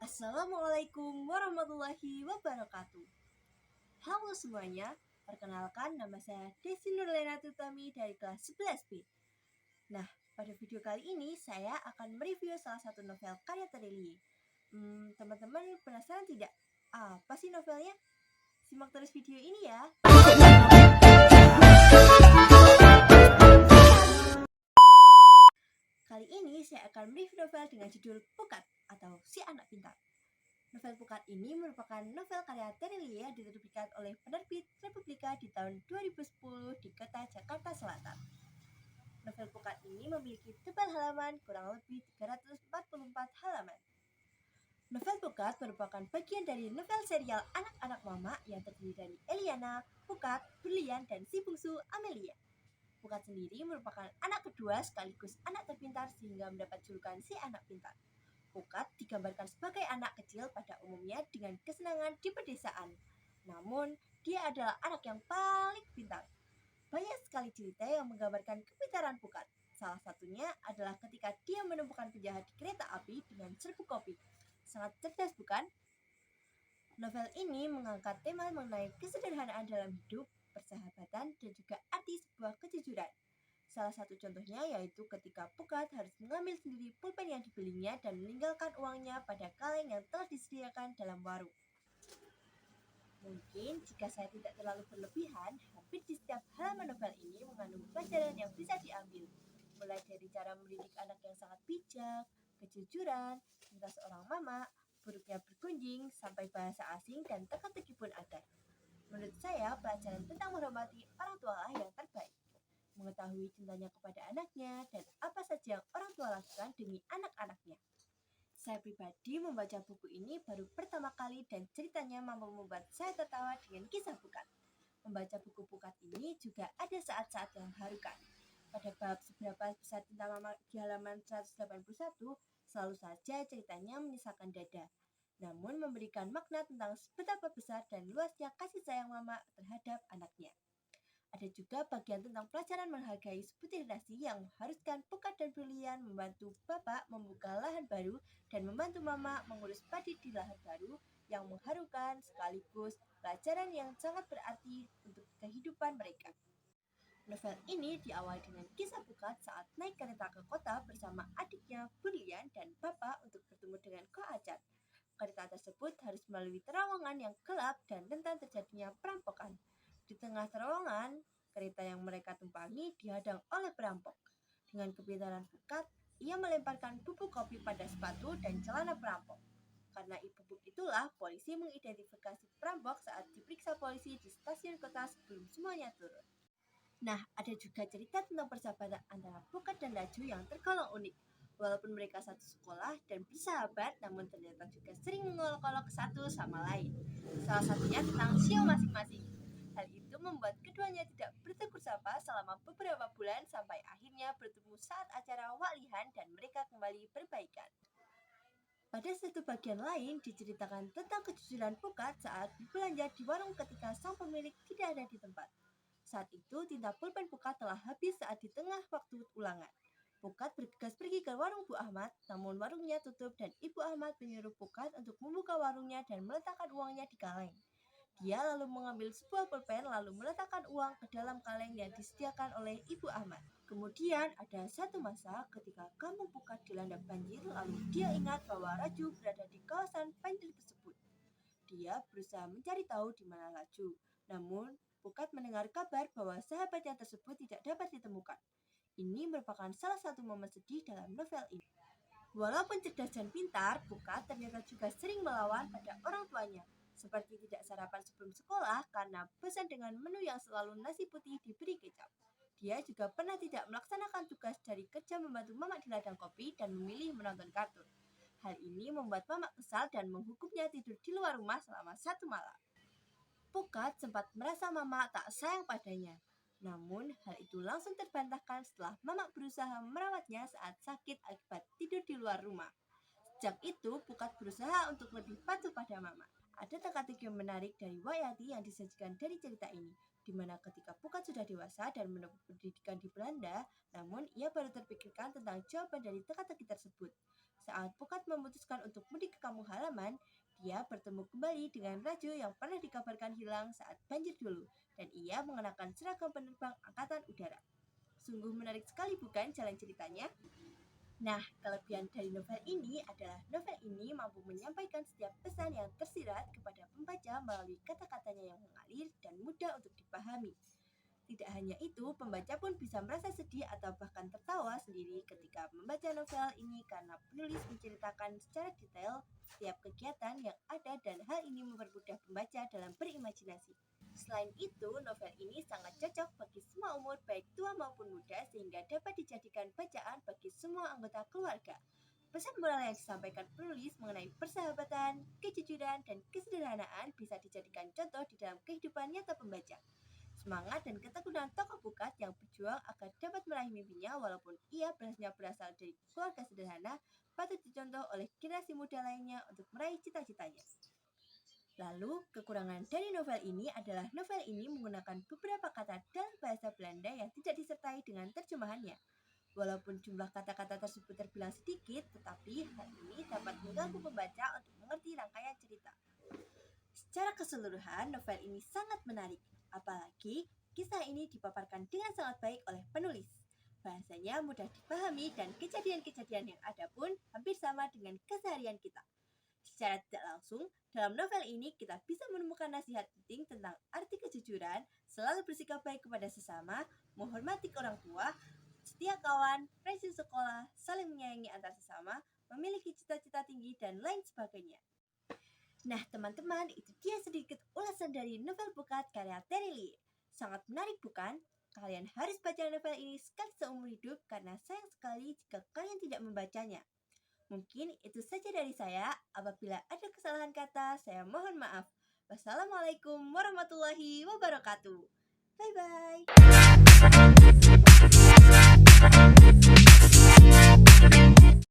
Assalamualaikum warahmatullahi wabarakatuh. Halo semuanya, perkenalkan nama saya Desi Nurlena Tutami dari kelas 11B. Nah, pada video kali ini saya akan mereview salah satu novel karya Terelie. Teman-teman penasaran tidak? Apa sih novelnya? Simak terus video ini ya. Kali ini saya akan mereview novel dengan judul Pukat atau Si Anak Pintar. Novel Pukat ini merupakan novel karya Terelie yang diterbitkan oleh penerbit Republika di tahun 2010 di kota Jakarta Selatan. Novel Pukat ini memiliki tebal halaman kurang lebih 344 halaman. Novel Pukat merupakan bagian dari novel serial Anak-anak Mama yang terdiri dari Eliana, Pukat, Brilian, dan si bungsu Amelia. Pukat sendiri merupakan anak kedua sekaligus anak terpintar sehingga mendapat julukan si anak pintar. Pukat digambarkan sebagai anak kecil pada umumnya dengan kesenangan di pedesaan. Namun, dia adalah anak yang paling pintar. Banyak sekali cerita yang menggambarkan kepintaran Pukat. Salah satunya adalah ketika dia menemukan penjahat di kereta api dengan serbuk kopi. Sangat cerdas, bukan? Novel ini mengangkat tema mengenai kesederhanaan dalam hidup, persahabatan, dan juga arti sebuah kejujuran. Salah satu contohnya yaitu ketika Pukat harus mengambil sendiri pulpen yang dibelinya dan meninggalkan uangnya pada kaleng yang telah disediakan dalam warung. Mungkin jika saya tidak terlalu berlebihan, hampir di setiap halaman novel ini mengandung pelajaran yang bisa diambil. Mulai dari cara mendidik anak yang sangat bijak, kejujuran, cinta seorang mama, buruknya bergunjing, sampai bahasa asing dan teka-teki pun ada. Menurut saya, pelajaran tentang menghormati orang tua lah yang terbaik. Mengetahui cintanya kepada anaknya dan apa saja yang orang tua lakukan demi anak-anaknya. Saya pribadi membaca buku ini baru pertama kali dan ceritanya mampu membuat saya tertawa dengan kisah Pukat. Membaca buku Pukat ini juga ada saat-saat yang harukan. Pada bab seberapa besar cinta mama di halaman 181, selalu saja ceritanya menyisakan dada. Namun memberikan makna tentang betapa besar dan luasnya kasih sayang mama terhadap anaknya. Ada juga bagian tentang pelajaran menghargai sebutir nasi yang mengharuskan Pukat dan Brilian membantu bapak membuka lahan baru dan membantu mama mengurus padi di lahan baru yang mengharukan sekaligus pelajaran yang sangat berarti untuk kehidupan mereka. Novel ini diawali dengan kisah Pukat saat naik kereta ke kota bersama adiknya Brilian dan bapak untuk bertemu dengan Ko Acat. Kereta tersebut harus melalui terowongan yang gelap dan rentan terjadinya perampokan. Di tengah terowongan, kereta yang mereka tumpangi dihadang oleh perampok. Dengan kepintaran Pukat, ia melemparkan bubuk kopi pada sepatu dan celana perampok. Karena bubuk itulah, polisi mengidentifikasi perampok saat diperiksa polisi di stasiun kota sebelum semuanya turun. Nah, ada juga cerita tentang persahabatan antara Pukat dan Laju yang tergolong unik. Walaupun mereka satu sekolah dan bersahabat, namun ternyata juga sering mengolok-olok satu sama lain. Salah satunya tentang sio masing-masing. Hal itu membuat keduanya tidak bertegur sapa selama beberapa bulan sampai akhirnya bertemu saat acara waklihan dan mereka kembali berbaikan. Pada satu bagian lain diceritakan tentang kejujuran Pukat saat berbelanja di warung ketika sang pemilik tidak ada di tempat. Saat itu tinta pulpen Pukat telah habis saat di tengah waktu ulangan. Pukat bergegas pergi ke warung Bu Ahmad, namun warungnya tutup dan Ibu Ahmad menyuruh Pukat untuk membuka warungnya dan meletakkan uangnya di kaleng. Dia lalu mengambil sebuah pulpen lalu meletakkan uang ke dalam kaleng yang disediakan oleh Ibu Ahmad. Kemudian ada satu masa ketika kampung Pukat dilanda banjir lalu dia ingat bahwa Raju berada di kawasan banjir tersebut. Dia berusaha mencari tahu di mana Raju. Namun, Pukat mendengar kabar bahwa sahabatnya tersebut tidak dapat ditemukan. Ini merupakan salah satu momen sedih dalam novel ini. Walaupun cerdas dan pintar, Pukat ternyata juga sering melawan pada orang tuanya. Seperti tidak sarapan sebelum sekolah karena bosan dengan menu yang selalu nasi putih diberi kecap. Dia juga pernah tidak melaksanakan tugas dari kerja membantu mama di ladang kopi dan memilih menonton kartun. Hal ini membuat mama kesal dan menghukumnya tidur di luar rumah selama satu malam. Pukat sempat merasa mama tak sayang padanya. Namun, hal itu langsung terbantahkan setelah mama berusaha merawatnya saat sakit akibat tidur di luar rumah. Sejak itu, Pukat berusaha untuk lebih patuh pada mama. Ada teka-teki menarik dari Wayati yang disajikan dari cerita ini, di mana ketika Pukat sudah dewasa dan menempuh pendidikan di Belanda, namun ia baru terpikirkan tentang jawaban dari teka-teki tersebut. Saat Pukat memutuskan untuk mudik ke kampung halaman, dia bertemu kembali dengan Raju yang pernah dikabarkan hilang saat banjir dulu, dan ia mengenakan seragam penerbang angkatan udara. Sungguh menarik sekali bukan jalan ceritanya? Nah, kelebihan dari novel ini adalah novel ini mampu menyampaikan setiap pesan yang tersirat kepada pembaca melalui kata-katanya yang mengalir dan mudah untuk dipahami. Tidak hanya itu, pembaca pun bisa merasa sedih atau bahkan tertawa sendiri ketika membaca novel ini karena penulis menceritakan secara detail setiap kegiatan yang ada dan hal ini mempermudah pembaca dalam berimajinasi. Selain itu, novel ini sangat cocok bagi semua umur baik tua maupun muda sehingga dapat dijadikan bacaan bagi semua anggota keluarga. Pesan moral yang disampaikan penulis mengenai persahabatan, kejujuran, dan kesederhanaan bisa dijadikan contoh di dalam kehidupan nyata pembaca. Semangat dan ketekunan tokoh Pukat yang berjuang agar dapat meraih mimpinya walaupun ia berasal dari keluarga sederhana patut dicontoh oleh generasi muda lainnya untuk meraih cita-citanya. Lalu, kekurangan dari novel ini adalah novel ini menggunakan beberapa kata dalam bahasa Belanda yang tidak disertai dengan terjemahannya. Walaupun jumlah kata-kata tersebut terbilang sedikit, tetapi hal ini dapat mengganggu pembaca untuk mengerti rangkaian cerita. Secara keseluruhan, novel ini sangat menarik, apalagi kisah ini dipaparkan dengan sangat baik oleh penulis. Bahasanya mudah dipahami dan kejadian-kejadian yang ada pun hampir sama dengan keseharian kita. Secara tidak langsung, dalam novel ini kita bisa menemukan nasihat penting tentang arti kejujuran, selalu bersikap baik kepada sesama, menghormati orang tua, setia kawan, rajin sekolah, saling menyayangi antar sesama, memiliki cita-cita tinggi, dan lain sebagainya. Nah teman-teman, itu dia sedikit ulasan dari novel Pukat karya Terry Lee. Sangat menarik bukan? Kalian harus baca novel ini sekali seumur hidup karena sayang sekali jika kalian tidak membacanya. Mungkin itu saja dari saya. Apabila ada kesalahan kata, saya mohon maaf. Wassalamualaikum warahmatullahi wabarakatuh. Bye-bye.